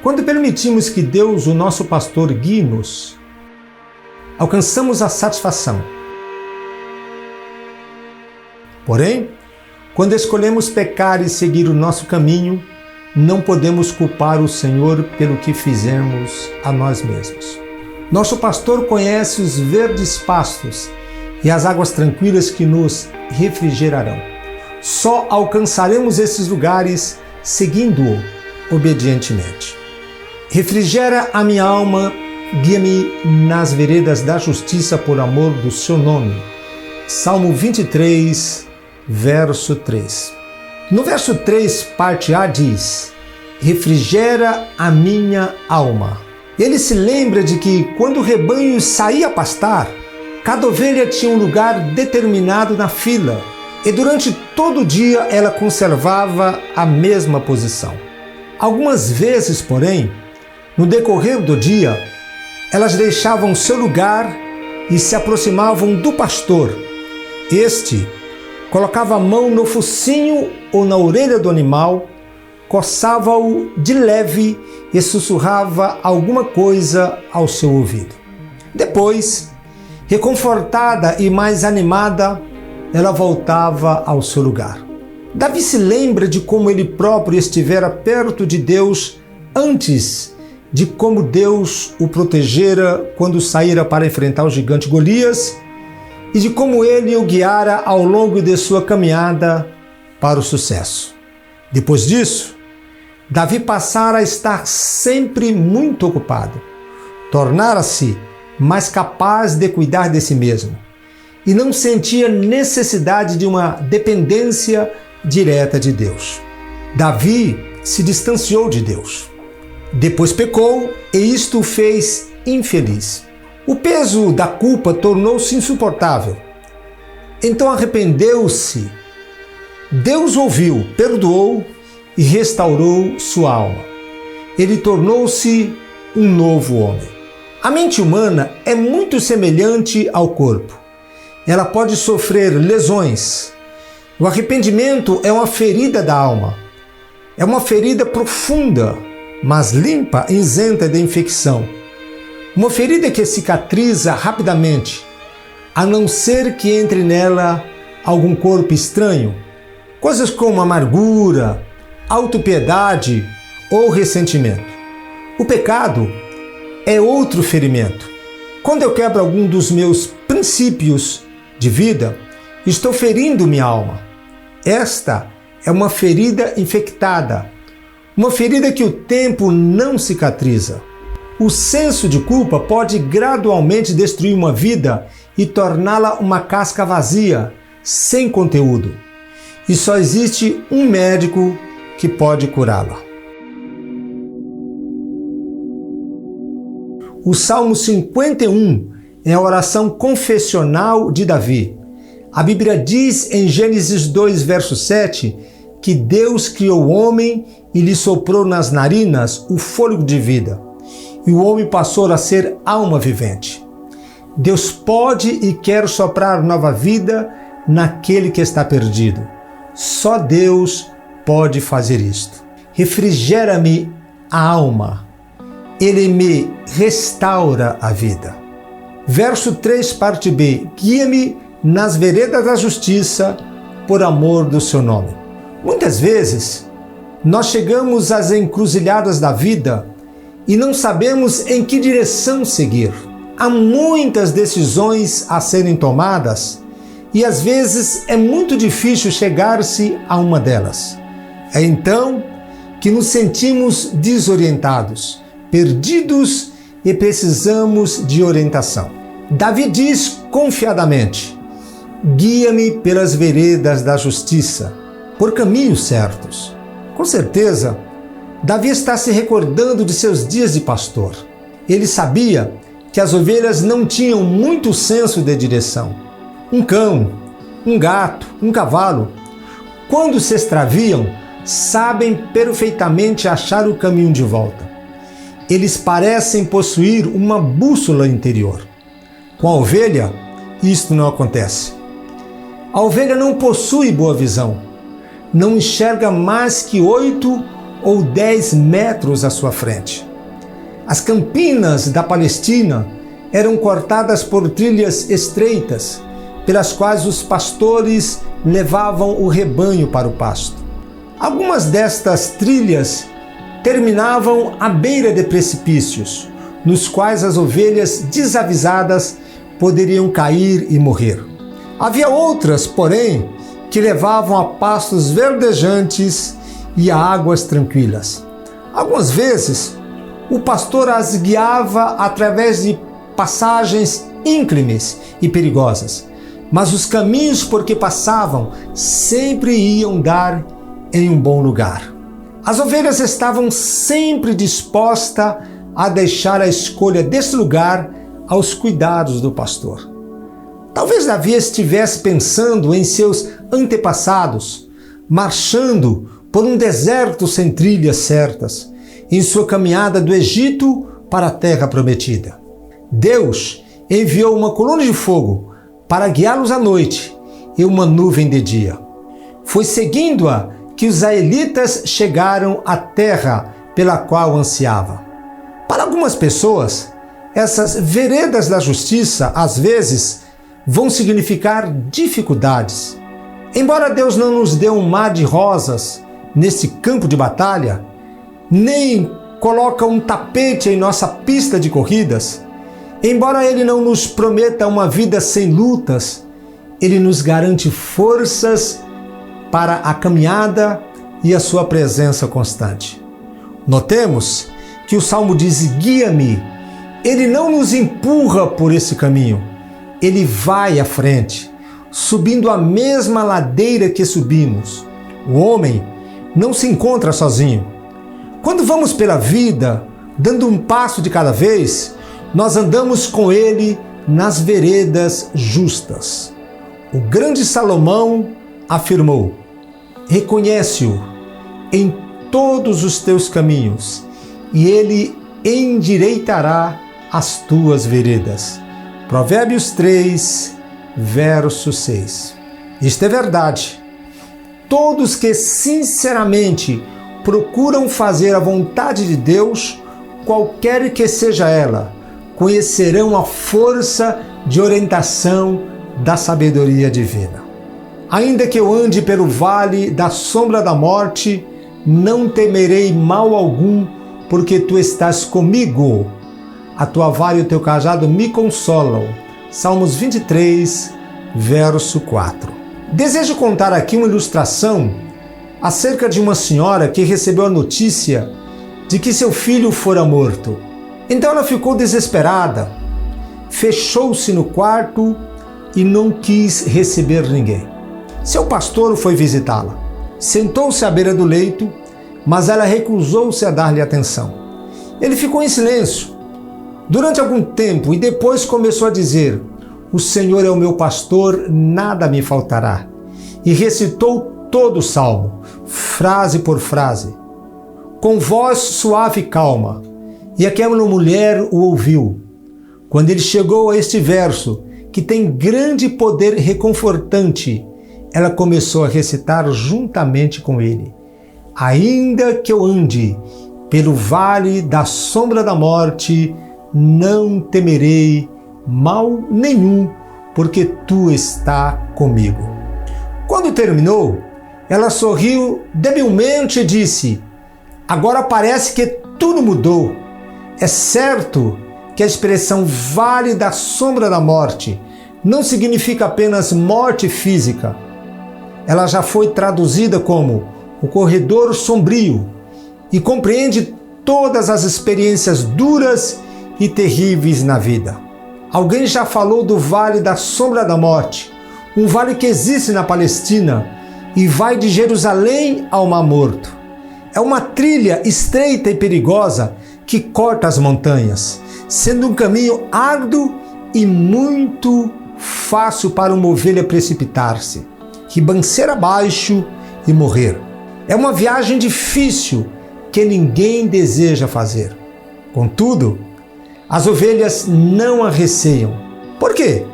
Quando permitimos que Deus, o nosso pastor, guie-nos, alcançamos a satisfação. Porém, quando escolhemos pecar e seguir o nosso caminho, não podemos culpar o Senhor pelo que fizemos a nós mesmos. Nosso pastor conhece os verdes pastos e as águas tranquilas que nos refrigerarão. Só alcançaremos esses lugares seguindo-o obedientemente. Refrigera a minha alma, guia-me nas veredas da justiça por amor do seu nome. Salmo 23, verso 3. No verso 3, parte A, diz: refrigera a minha alma. Ele se lembra de que quando o rebanho saía a pastar, cada ovelha tinha um lugar determinado na fila, e durante todo o dia ela conservava a mesma posição. Algumas vezes, porém, no decorrer do dia, elas deixavam seu lugar e se aproximavam do pastor. Este colocava a mão no focinho ou na orelha do animal, coçava-o de leve e sussurrava alguma coisa ao seu ouvido. Depois, reconfortada e mais animada, ela voltava ao seu lugar. Davi se lembra de como ele próprio estivera perto de Deus antes de como Deus o protegera quando saíra para enfrentar o gigante Golias e de como ele o guiara ao longo de sua caminhada para o sucesso. Depois disso, Davi passara a estar sempre muito ocupado, tornara-se mais capaz de cuidar de si mesmo e não sentia necessidade de uma dependência direta de Deus. Davi se distanciou de Deus. Depois pecou e isto o fez infeliz. O peso da culpa tornou-se insuportável. Então arrependeu-se. Deus ouviu, perdoou e restaurou sua alma. Ele tornou-se um novo homem. A mente humana é muito semelhante ao corpo. Ela pode sofrer lesões. O arrependimento é uma ferida da alma. É uma ferida profunda, mas limpa e isenta de infecção. Uma ferida que cicatriza rapidamente, a não ser que entre nela algum corpo estranho. Coisas como amargura, autopiedade ou ressentimento. O pecado é outro ferimento. Quando eu quebro algum dos meus princípios de vida, estou ferindo minha alma. Esta é uma ferida infectada, uma ferida que o tempo não cicatriza. O senso de culpa pode gradualmente destruir uma vida e torná-la uma casca vazia, sem conteúdo. E só existe um médico que pode curá-la. O Salmo 51 é a oração confessional de Davi. A Bíblia diz em Gênesis 2, verso 7, que Deus criou o homem e lhe soprou nas narinas o fôlego de vida. E o homem passou a ser alma vivente. Deus pode e quer soprar nova vida naquele que está perdido. Só Deus pode fazer isto. Refrigera-me a alma. Ele me restaura a vida. Verso 3, parte B. Guia-me nas veredas da justiça por amor do seu nome. Muitas vezes, nós chegamos às encruzilhadas da vida e não sabemos em que direção seguir. Há muitas decisões a serem tomadas e às vezes é muito difícil chegar-se a uma delas. É então que nos sentimos desorientados, perdidos e precisamos de orientação. Davi diz confiadamente: guia-me pelas veredas da justiça, por caminhos certos. Com certeza, Davi está se recordando de seus dias de pastor. Ele sabia que as ovelhas não tinham muito senso de direção. Um cão, um gato, um cavalo, quando se extraviam, sabem perfeitamente achar o caminho de volta. Eles parecem possuir uma bússola interior. Com a ovelha, isto não acontece. A ovelha não possui boa visão. Não enxerga mais que 8 ou 10 metros à sua frente. As campinas da Palestina eram cortadas por trilhas estreitas, pelas quais os pastores levavam o rebanho para o pasto. Algumas destas trilhas terminavam à beira de precipícios, nos quais as ovelhas desavisadas poderiam cair e morrer. Havia outras, porém, que levavam a pastos verdejantes e a águas tranquilas. Algumas vezes, o pastor as guiava através de passagens ínclines e perigosas, mas os caminhos por que passavam sempre iam dar em um bom lugar. As ovelhas estavam sempre dispostas a deixar a escolha desse lugar aos cuidados do pastor. Talvez Davi estivesse pensando em seus antepassados, marchando por um deserto sem trilhas certas, em sua caminhada do Egito para a terra prometida. Deus enviou uma coluna de fogo para guiá-los à noite e uma nuvem de dia. Foi seguindo-a que os israelitas chegaram à terra pela qual ansiavam. Para algumas pessoas, essas veredas da justiça, às vezes, vão significar dificuldades. Embora Deus não nos dê um mar de rosas nesse campo de batalha, nem coloca um tapete em nossa pista de corridas, embora Ele não nos prometa uma vida sem lutas, Ele nos garante forças para a caminhada e a sua presença constante. Notemos que o Salmo diz: guia-me. Ele não nos empurra por esse caminho. Ele vai à frente, subindo a mesma ladeira que subimos. O homem não se encontra sozinho. Quando vamos pela vida, dando um passo de cada vez, nós andamos com ele nas veredas justas. O grande Salomão afirmou: reconhece-o em todos os teus caminhos, e ele endireitará as tuas veredas. Provérbios 3, verso 6. Isto é verdade. Todos que sinceramente procuram fazer a vontade de Deus, qualquer que seja ela, conhecerão a força de orientação da sabedoria divina. Ainda que eu ande pelo vale da sombra da morte, não temerei mal algum, porque tu estás comigo. A tua vara e o teu cajado me consolam. Salmos 23, verso 4. Desejo contar aqui uma ilustração acerca de uma senhora que recebeu a notícia de que seu filho fora morto. Então ela ficou desesperada, fechou-se no quarto e não quis receber ninguém. Seu pastor foi visitá-la. Sentou-se à beira do leito, mas ela recusou-se a dar-lhe atenção. Ele ficou em silêncio durante algum tempo e depois começou a dizer: o Senhor é o meu pastor, nada me faltará. E recitou todo o salmo, frase por frase, com voz suave e calma. E aquela mulher o ouviu. Quando ele chegou a este verso, que tem grande poder reconfortante, ela começou a recitar juntamente com ele: ainda que eu ande pelo vale da sombra da morte, não temerei mal nenhum, porque tu está comigo. Quando terminou, ela sorriu debilmente e disse: agora parece que tudo mudou. É certo que a expressão vale da sombra da morte não significa apenas morte física. Ela já foi traduzida como o corredor sombrio e compreende todas as experiências duras e terríveis na vida. Alguém já falou do Vale da Sombra da Morte, um vale que existe na Palestina e vai de Jerusalém ao Mar Morto. É uma trilha estreita e perigosa que corta as montanhas, sendo um caminho árduo e muito fácil para uma ovelha precipitar-se, ribanceira abaixo e morrer. É uma viagem difícil que ninguém deseja fazer. Contudo, as ovelhas não a receiam. Por quê?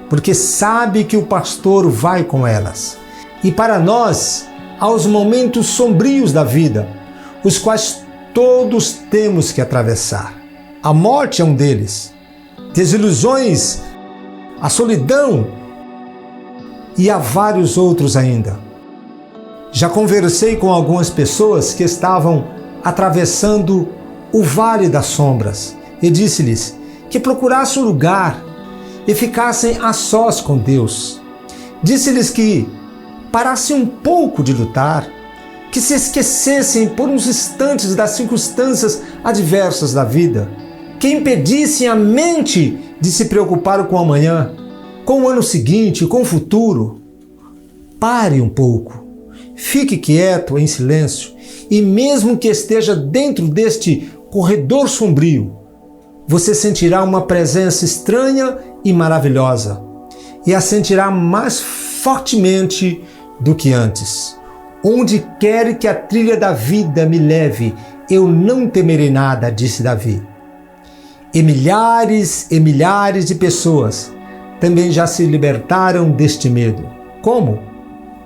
Porque sabe que o pastor vai com elas. E para nós, há os momentos sombrios da vida, os quais todos temos que atravessar. A morte é um deles, desilusões, a solidão e há vários outros ainda. Já conversei com algumas pessoas que estavam atravessando o vale das sombras e disse-lhes que procurassem um lugar e ficassem a sós com Deus. Disse-lhes que parassem um pouco de lutar, que se esquecessem por uns instantes das circunstâncias adversas da vida, que impedissem a mente de se preocupar com o amanhã, com o ano seguinte, com o futuro. Pare um pouco, fique quieto, em silêncio, e mesmo que esteja dentro deste corredor sombrio, você sentirá uma presença estranha e maravilhosa, e a sentirá mais fortemente do que antes. Onde quer que a trilha da vida me leve, eu não temerei nada, disse Davi. E milhares de pessoas também já se libertaram deste medo. Como?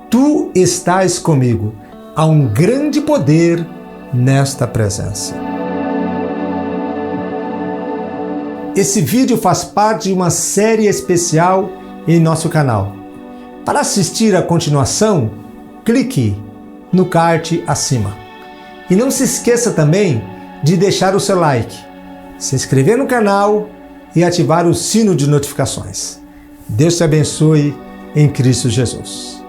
Tu estás comigo. Há um grande poder nesta presença. Esse vídeo faz parte de uma série especial em nosso canal. Para assistir a continuação, clique no card acima. E não se esqueça também de deixar o seu like, se inscrever no canal e ativar o sino de notificações. Deus te abençoe em Cristo Jesus.